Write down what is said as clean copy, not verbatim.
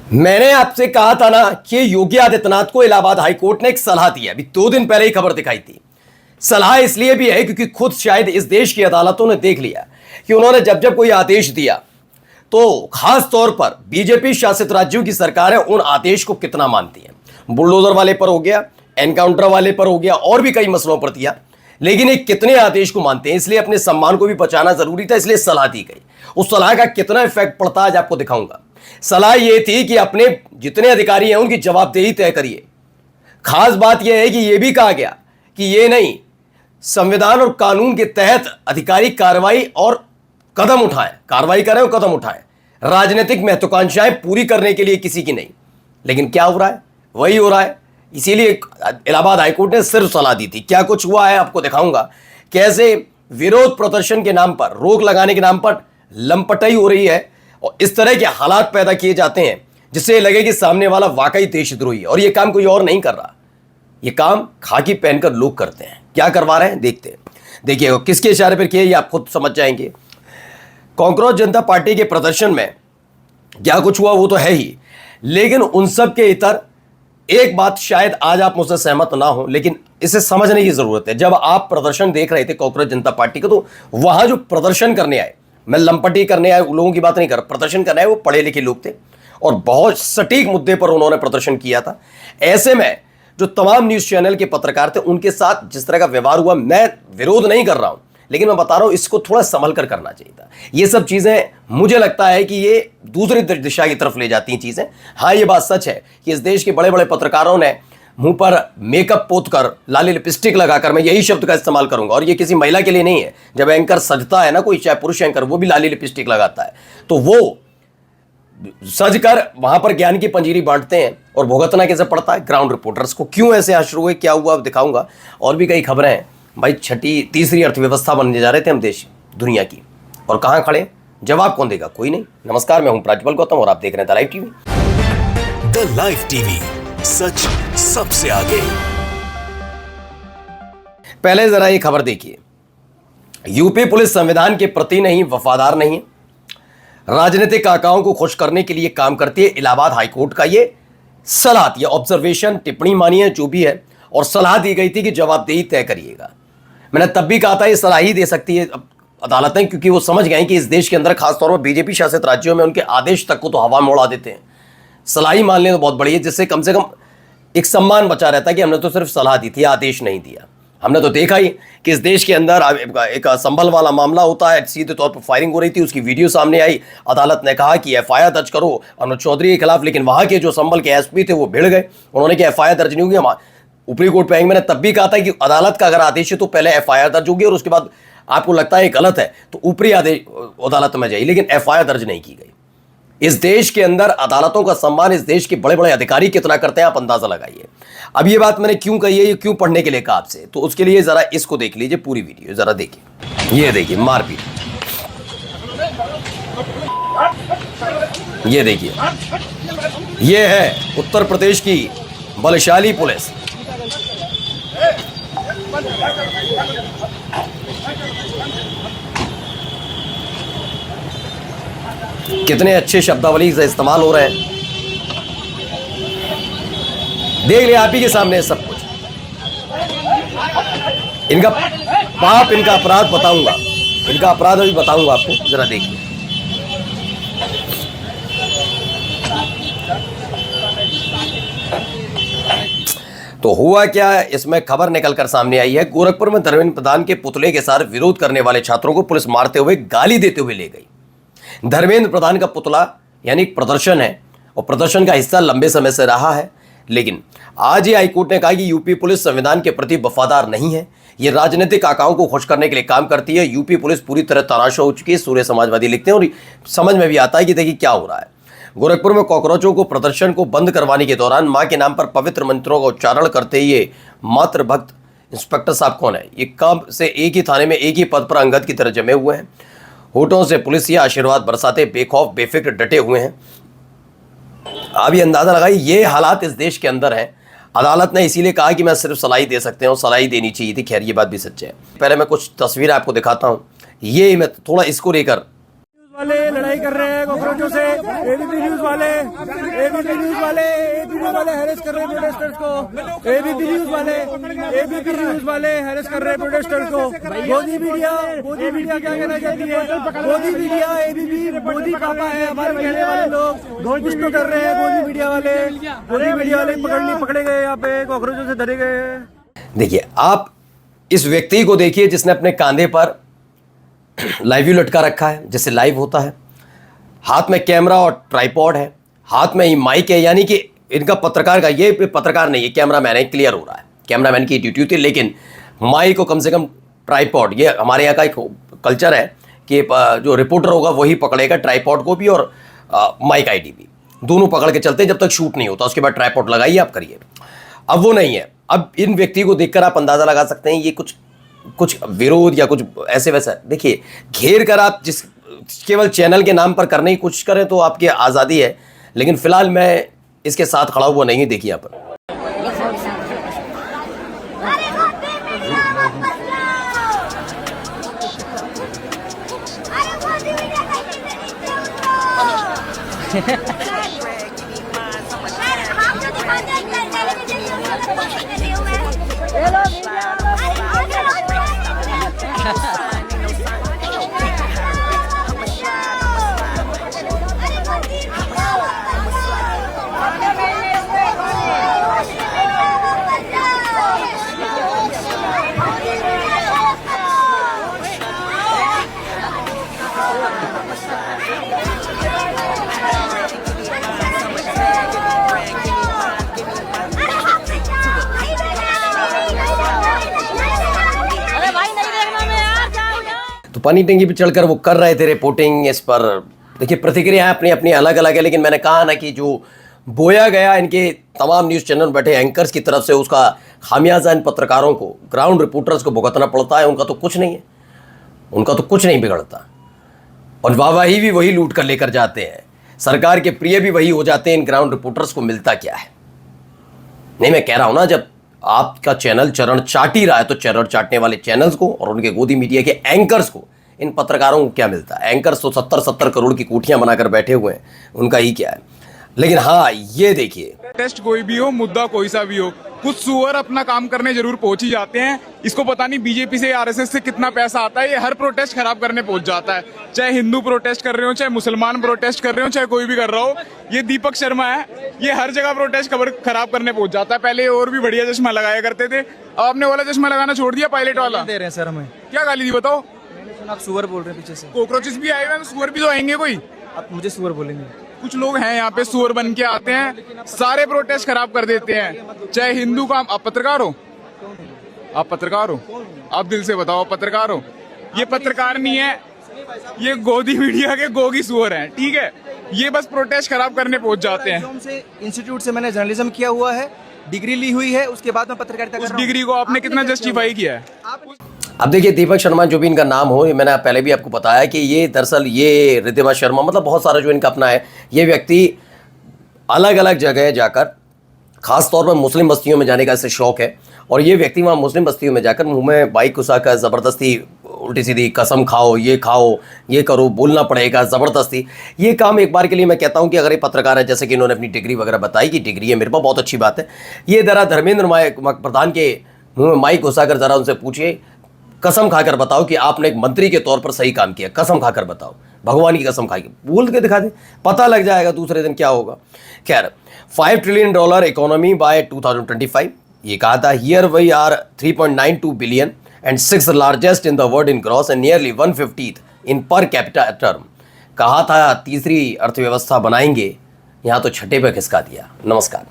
मैंने आपसे कहा था ना कि योगी आदित्यनाथ को इलाहाबाद हाईकोर्ट ने एक सलाह दी है। अभी 2 दिन पहले ही खबर दिखाई थी। सलाह इसलिए भी है क्योंकि खुद शायद इस देश की अदालतों ने देख लिया कि उन्होंने जब जब कोई आदेश दिया तो खास तौर पर बीजेपी शासित राज्यों की सरकारें उन आदेश को कितना मानती हैं। बुलडोजर वाले पर हो गया, एनकाउंटर वाले पर हो गया, और भी कई मसलों पर दिया, लेकिन ये कितने आदेश को मानते हैं। इसलिए अपने सम्मान को भी बचाना जरूरी था, इसलिए सलाह दी गई। उस सलाह का कितना इफेक्ट पड़ता है आज आपको दिखाऊंगा। सलाह यह थी कि अपने जितने अधिकारी हैं उनकी जवाबदेही तय करिए। खास बात यह है कि यह भी कहा गया कि यह नहीं, संविधान और कानून के तहत अधिकारी कार्रवाई और कदम उठाएं, कार्रवाई करें और कदम उठाएं, राजनीतिक महत्वाकांक्षाएं पूरी करने के लिए किसी की नहीं। लेकिन क्या हो रहा है? वही हो रहा है। इसीलिए इलाहाबाद हाईकोर्ट ने सिर्फ सलाह दी थी। क्या कुछ हुआ है आपको दिखाऊंगा। कैसे विरोध प्रदर्शन के नाम पर, रोक लगाने के नाम पर लंपटाई हो रही है और इस तरह के हालात पैदा किए जाते हैं जिससे लगे कि सामने वाला वाकई देशद्रोही है। और यह काम कोई और नहीं कर रहा, यह काम खाकी पहनकर लोग करते हैं। क्या करवा रहे हैं देखते हैं। देखिए किसके इशारे पर किए ये आप खुद समझ जाएंगे। कांग्रेस जनता पार्टी के प्रदर्शन में क्या कुछ हुआ वो तो है ही, लेकिन उन सब के इतर एक बात शायद आज आप मुझसे सहमत ना हो, लेकिन इसे समझने की जरूरत है। जब आप प्रदर्शन देख रहे थे कांग्रेस जनता पार्टी का, तो वहां जो प्रदर्शन करने आए, मैं लंपटी करने आए लोगों की बात नहीं कर, प्रदर्शन करने आए वो पढ़े लिखे लोग थे और बहुत सटीक मुद्दे पर उन्होंने प्रदर्शन किया था। ऐसे में जो तमाम न्यूज चैनल के पत्रकार थे उनके साथ जिस तरह का व्यवहार हुआ, मैं विरोध नहीं कर रहा हूं, लेकिन मैं बता रहा हूं इसको थोड़ा संभल कर करना चाहिए था। ये सब चीजें मुझे लगता है कि ये दूसरी दिशा की तरफ ले जाती हैं चीजें। हाँ, ये बात सच है कि इस देश के बड़े बड़े पत्रकारों ने मुंह पर मेकअप पोत कर, लाली लिपस्टिक लगाकर, मैं यही शब्द का इस्तेमाल करूंगा, और ये किसी महिला के लिए नहीं है। जब एंकर सजता है ना, कोई चाहे पुरुष एंकर, वो भी लाली लिपस्टिक लगाता है, तो वो सज कर वहां पर ज्ञान की पंजीरी बांटते हैं और भुगतना कैसे पड़ता है ग्राउंड रिपोर्टर्स को। क्यों ऐसे आश्चर्य हुए, क्या हुआ, अब दिखाऊंगा। और भी कई खबरें हैं भाई। तीसरी अर्थव्यवस्था बनने जा रहे थे हम देश दुनिया की, और कहां खड़े? जवाब कौन देगा? कोई नहीं। नमस्कार, मैं हूं प्राज्वल गौतम और आप देख रहे हैं the live TV. The live TV, सच सबसे आगे। पहले जरा ये खबर देखिए। यूपी पुलिस संविधान के प्रति नहीं, वफादार नहीं है, राजनीतिक काकाओं को खुश करने के लिए काम करती है। इलाहाबाद हाईकोर्ट का ये सलाह थी, ऑब्जर्वेशन, टिप्पणी मानिए जो भी है, और सलाह दी गई थी कि जवाबदेही तय करिएगा। मैंने तब भी कहा था ये सलाह ही दे सकती है अदालतें, क्योंकि वो समझ गए कि इस देश के अंदर खासतौर पर बीजेपी शासित राज्यों में उनके आदेश तक को तो हवा में उड़ा देते हैं। सलाह ही मान लें तो बहुत बड़ी है, जिससे कम से कम एक सम्मान बचा रहता है कि हमने तो सिर्फ सलाह दी थी, आदेश नहीं दिया। हमने तो देखा ही कि इस देश के अंदर एक संभल वाला मामला होता है, सीधे तौर पर फायरिंग हो रही थी, उसकी वीडियो सामने आई, अदालत ने कहा कि एफआईआर दर्ज करो अनुज चौधरी के खिलाफ, लेकिन वहां के जो संभल के एसपी थे वो भिड़ गए, उन्होंने कहा एफआईआर दर्ज नहीं होगी, हम ऊपरी कोर्ट पे आएंगे। मैंने तब भी कहा था कि अदालत का अगर आदेश है तो पहले एफआईआर दर्ज होगी और उसके बाद आपको लगता है गलत है तो ऊपरी आदेश अदालत में जाइए, लेकिन एफआईआर दर्ज नहीं की गई। इस देश के अंदर अदालतों का सम्मान इस देश के बड़े बड़े अधिकारी कितना करते हैं आप अंदाजा लगाइए। अब ये बात मैंने क्यों कही है, ये क्यों पढ़ने के लिए कहा आपसे, तो उसके लिए जरा इसको देख लीजिए, पूरी वीडियो जरा देखिए। ये देखिए मारपीट, ये देखिए, ये है उत्तर प्रदेश की बलशाली पुलिस। कितने अच्छे शब्दावली से इस्तेमाल हो रहे हैं, देख लिया आप ही के सामने सब कुछ। इनका पाप, इनका अपराध बताऊंगा, इनका अपराध अभी बताऊंगा आपको, जरा देखिए। तो हुआ क्या, इसमें खबर निकलकर सामने आई है। गोरखपुर में धर्मेंद्र प्रधान के पुतले के साथ विरोध करने वाले छात्रों को पुलिस मारते हुए, गाली देते हुए ले गई। धर्मेंद्र प्रधान का पुतला यानी प्रदर्शन है और प्रदर्शन का हिस्सा लंबे समय से रहा है, लेकिन आज ही हाईकोर्ट ने कहा कि यूपी पुलिस संविधान के प्रति वफादार नहीं है, ये राजनीतिक आकाओं को खुश करने के लिए काम करती है। यूपी पुलिस पूरी तरह तनाशा हो चुकी है, सूर्य समाजवादी लिखते हैं, और समझ में भी आता है कि देखिए क्या हो रहा है। गोरखपुर में कॉकरोचों को प्रदर्शन को बंद करवाने के दौरान मां के नाम पर पवित्र मंत्रों का उच्चारण करते ये मातृ भक्त इंस्पेक्टर साहब कौन है? ये कब से एक ही थाने में एक ही पद पर अंगद की तरह जमे हुए हैं, होठों से पुलिस ये आशीर्वाद बरसाते बेखौफ बेफिक्र डटे हुए हैं। अब ये अंदाजा लगाइए, ये हालात इस देश के अंदर हैं। अदालत ने इसीलिए कहा कि मैं सिर्फ सलाही दे सकते हैं, सलाही देनी चाहिए थी। खैर ये बात भी सच है। पहले मैं कुछ तस्वीरें आपको दिखाता हूँ, ये मैं थोड़ा इसको लेकर वाले लड़ाई कर रहे हैं कॉकरोचों से। एबीपी न्यूज वाले हैरेस कर रहे हैं प्रोटेस्टर्स को। एबीपी न्यूज वाले हैरेस कर रहे हैं प्रोटेस्टर्स को। मोदी मीडिया क्या कहना चाहती है? मोदी मीडिया एबीपी मोदी पापा है हमारे कहने वाले लोग कुछ तो कर रहे हैं। मोदी मीडिया वाले पकड़े गए, यहाँ पे कॉकरोचों से धरे गए हैं। देखिए, आप इस व्यक्ति को देखिए जिसने अपने कांधे पर लाइव व्यू लटका रखा है, जैसे लाइव होता है। हाथ में कैमरा और ट्राइपॉड है, हाथ में ही माइक है, यानी कि इनका पत्रकार का, ये पत्रकार नहीं है, कैमरामैन है। क्लियर हो रहा है, कैमरामैन की ड्यूटी होती है, लेकिन माइक को कम से कम ट्राइपॉड, ये हमारे यहाँ का एक कल्चर है कि जो रिपोर्टर होगा वही पकड़ेगा ट्राइपॉड को भी और माइक आईडी भी, दोनों पकड़ के चलते हैं जब तक शूट नहीं होता। उसके बाद ट्राइपॉड लगाइए, आप करिए। अब वो नहीं है। अब इन व्यक्ति को देखकर आप अंदाजा लगा सकते हैं ये कुछ विरोध या कुछ ऐसे वैसा। देखिए, घेर कर आप जिस केवल चैनल के नाम पर करने की कोशिश करें तो आपकी आज़ादी है, लेकिन फिलहाल मैं इसके साथ खड़ा हुआ नहीं। देखिए यहाँ पर तो पानी टंकी पे चढ़कर वो कर रहे थे रिपोर्टिंग इस पर। देखिए, प्रतिक्रिया अपनी अपनी अलग अलग है, लेकिन मैंने कहा ना कि जो बोया गया इनके तमाम न्यूज़ चैनल बैठे एंकर्स की तरफ से, उसका खामियाजा इन पत्रकारों को, ग्राउंड रिपोर्टर्स को भुगतना पड़ता है। उनका तो कुछ नहीं है, उनका तो कुछ नहीं बिगड़ता, और वाहवाही भी वही लूट कर लेकर जाते हैं। सरकार के प्रिय भी वही हो जाते हैं। इन ग्राउंड रिपोर्टर्स को मिलता क्या है? नहीं, मैं कह रहा हूं ना, जब आपका चैनल चरण चाट ही रहा है तो चरण चाटने वाले चैनल्स को और उनके गोदी मीडिया के एंकर्स को, इन पत्रकारों को क्या मिलता है? एंकर्स तो 70-70 करोड़ की कोठियां बनाकर बैठे हुए हैं, उनका ही क्या है। लेकिन हाँ, ये देखिए, टेस्ट कोई भी हो, मुद्दा कोई सा भी हो, कुछ सुअर अपना काम करने जरूर पहुंच ही जाते हैं। इसको पता नहीं बीजेपी से, आरएसएस से कितना पैसा आता है, ये हर प्रोटेस्ट खराब करने पहुंच जाता है। चाहे हिंदू प्रोटेस्ट कर रहे हो, चाहे मुसलमान प्रोटेस्ट कर रहे हो, चाहे कोई भी कर रहा हो, ये दीपक शर्मा है, ये हर जगह प्रोटेस्ट खराब करने पहुंच जाता है। पहले और भी बढ़िया चश्मा लगाया करते थे, अब आपने वाला चश्मा लगाना छोड़ दिया, पायलट वाला। दे रहे हैं सर हमें। क्या गाली दी बताओ? आप सुअर बोल रहे हैं पीछे से। कॉकरोचेस भी आए हुए हैं, सुअर भी तो आएंगे कोई। आप मुझे सुअर बोलेंगे? कुछ लोग हैं यहाँ पे सुअर बन के आते हैं, सारे प्रोटेस्ट खराब कर देते हैं। चाहे हिंदू का, आप पत्रकार हो? आप पत्रकार हो? आप दिल से बताओ, पत्रकार हो? ये पत्रकार नहीं है, ये गोदी मीडिया के गोगी सुअर हैं, ठीक है? ये बस प्रोटेस्ट खराब करने पहुंच जाते हैं। इंस्टीट्यूट से मैंने जर्नलिज्म किया हुआ है, डिग्री ली हुई है, उसके बाद मैं पत्रकारिता कर रहा हूं। उस डिग्री को आपने कितना जस्टिफाई किया है? अब देखिए, दीपक शर्मा जो भी इनका नाम हो, मैंने पहले भी आपको बताया कि ये दरअसल ये रिद्धिमा शर्मा, मतलब बहुत सारा जो इनका अपना है, ये व्यक्ति अलग अलग जगह जाकर, खास तौर पर मुस्लिम बस्तियों में जाने का इसे शौक है, और ये व्यक्ति वहाँ मुस्लिम बस्तियों में जाकर मुंह में बाइक घुसाकर ज़बरदस्ती उल्टी सीधी कसम खाओ, ये करो, बोलना पड़ेगा ज़बरदस्ती। ये काम एक बार के लिए मैं कहता हूँ कि अगर ये पत्रकार है, जैसे कि इन्होंने अपनी डिग्री वगैरह बताई कि डिग्री है मेरे पास, बहुत अच्छी बात है। ये ज़रा धर्मेंद्र प्रधान के मुँह में माइक घुसाकर ज़रा उनसे पूछिए, कसम खाकर बताओ कि आपने एक मंत्री के तौर पर सही काम किया, कसम खाकर बताओ, भगवान की कसम खा के बोल के दिखा दे, पता लग जाएगा दूसरे दिन क्या होगा। खैर, $5 ट्रिलियन इकोनॉमी बाय 2025, ये कहा था। Here we are 3.92 billion and 6th largest in the world in gross and nearly 150th in per capita term. कहा था तीसरी अर्थव्यवस्था बनाएंगे, यहाँ तो छठे पे खिसका दिया। नमस्कार।